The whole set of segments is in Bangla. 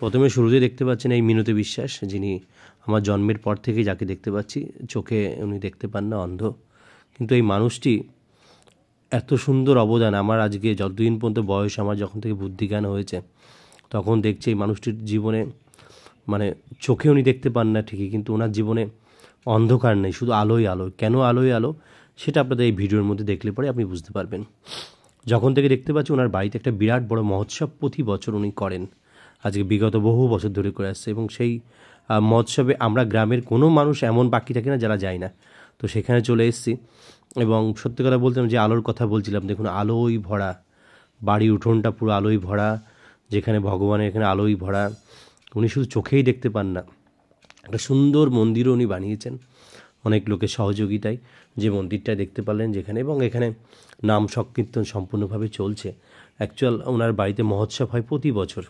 প্রথমে শুরুতে দেখতে পাচ্ছেন এই মিনতি বিশ্বাস, যিনি আমার জন্মের পর থেকেই যাকে দেখতে পাচ্ছি, চোখে উনি দেখতে পান না, অন্ধ। কিন্তু এই মানুষটি এত সুন্দর অবদান, আমার আজকে যতদিন পর্যন্ত বয়স, আমার যখন থেকে বুদ্ধিজ্ঞান হয়েছে তখন দেখছি এই মানুষটির জীবনে, মানে চোখে উনি দেখতে পান না ঠিকই, কিন্তু ওনার জীবনে অন্ধকার নেই, শুধু আলোই আলো। কেন আলোই আলো সেটা আপনাদের এই ভিডিওর মধ্যে দেখলে পরে আপনি বুঝতে পারবেন। যখন থেকে দেখতে পাচ্ছি ওনার বাড়িতে একটা বিরাট বড় মহোৎসব প্রতি বছর উনি করেন, আজকে বিগত বহু বছর ধরে করে আসছে। এবং সেই মহোৎসবে আমরা গ্রামের কোনো মানুষ এমন বাকি থাকে না যারা যায় না। তো সেখানে চলে এসেছি এবং সত্যি কথা বলতাম যে আলোর কথা বলছিলাম, দেখুন আলোই ভরা, বাড়ির উঠোনটা পুরো আলোই ভরা, যেখানে ভগবানের এখানে আলোই ভরা। উনি শুধু চোখেই দেখতে পান না, একটা সুন্দর মন্দিরও উনি বানিয়েছেন অনেক লোকের সহযোগিতায়, যে মন্দিরটা দেখতে পারলেন যেখানে। এবং এখানে নাম সংকীর্তন সম্পূর্ণভাবে চলছে। অ্যাকচুয়াল ওনার বাড়িতে মহোৎসব হয় প্রতি বছর,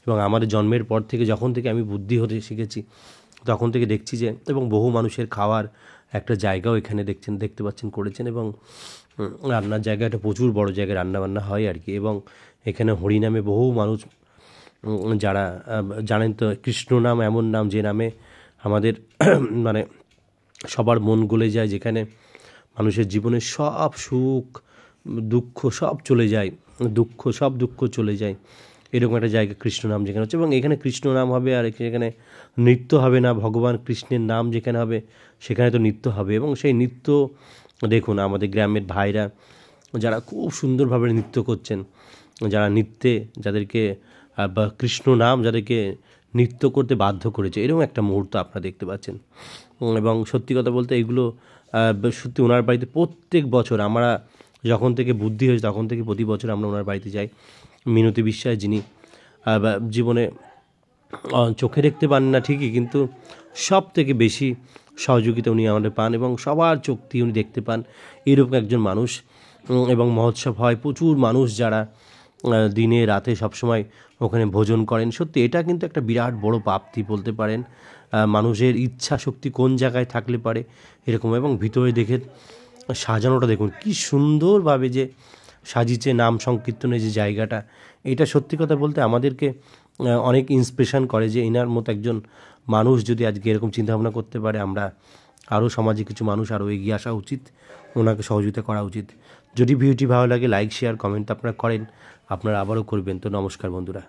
এবং আমার জন্মের পর থেকে, যখন থেকে আমি বুদ্ধি হতে শিখেছি তখন থেকে দেখছি যে, এবং বহু মানুষের খাওয়ার একটা জায়গাও এখানে দেখতে পাচ্ছেন করেছেন। এবং রান্নার জায়গাটা প্রচুর বড় জায়গায় রান্নাবান্না হয় আর কি। এবং এখানে হরিনামে বহু মানুষ, যারা জানেন তো, কৃষ্ণ নাম এমন নাম যে নামে আমাদের মানে সবার মন গলে যায়, যেখানে মানুষের জীবনে সব সুখ দুঃখ সব চলে যায়, সব দুঃখ চলে যায়, এরকম একটা জায়গা কৃষ্ণ নাম যেখানে হচ্ছে। এবং এখানে কৃষ্ণ নাম হবে, আর এখানে নৃত্য হবে না, ভগবান কৃষ্ণের নাম যেখানে হবে সেখানে তো নৃত্য হবে। এবং সেই নৃত্য দেখুন আমাদের গ্রামের ভাইরা যারা খুব সুন্দরভাবে নৃত্য করছেন, যারা নৃত্যে, যাদেরকে বা কৃষ্ণ নাম যাদেরকে নৃত্য করতে বাধ্য করেছে, এরকম একটা মুহূর্ত আপনারা দেখতে পাচ্ছেন। এবং সত্যি কথা বলতে এগুলো সত্যি ওনার বাড়িতে প্রত্যেক বছর, আমরা যখন থেকে বুদ্ধি হয়েছে তখন থেকে প্রতি বছর আমরা ওনার বাড়িতে যাই। মিনতি বিশ্বাস, যিনি জীবনে চোখে দেখতে পান না ঠিকই, কিন্তু সব থেকে বেশি সহযোগিতা উনি আমাদের পান, এবং সবার চোখ দিয়ে উনি দেখতে পান, এরকম একজন মানুষ। এবং মহোৎসব হয়, প্রচুর মানুষ যারা দিনে রাতে সবসময় ওখানে ভোজন করেন। সত্যি এটা কিন্তু একটা বিরাট বড় প্রাপ্তি বলতে পারেন। মানুষের ইচ্ছা শক্তি কোন জায়গায় থাকলে পারে এরকম। এবং ভিতরে দেখে সাজানোটা দেখুন কি সুন্দরভাবে যে সাজিয়েছে, নাম সংকীর্তনের যে জায়গাটা, এটা সত্যি কথা বলতে আমাদেরকে অনেক ইন্সপিরেশন করে, যে এনার মতো একজন মানুষ যদি আজকে এরকম চিন্তাভাবনা করতে পারে, আমরা আরও সমাজে কিছু মানুষ আরও এগিয়ে আসা উচিত, ওনাকে সহযোগিতা করা উচিত। যদি ভিডিওটি ভালো লাগে লাইক শেয়ার কমেন্ট আপনারা করেন, আপনারা আবারও করবেন। তো নমস্কার বন্ধুরা।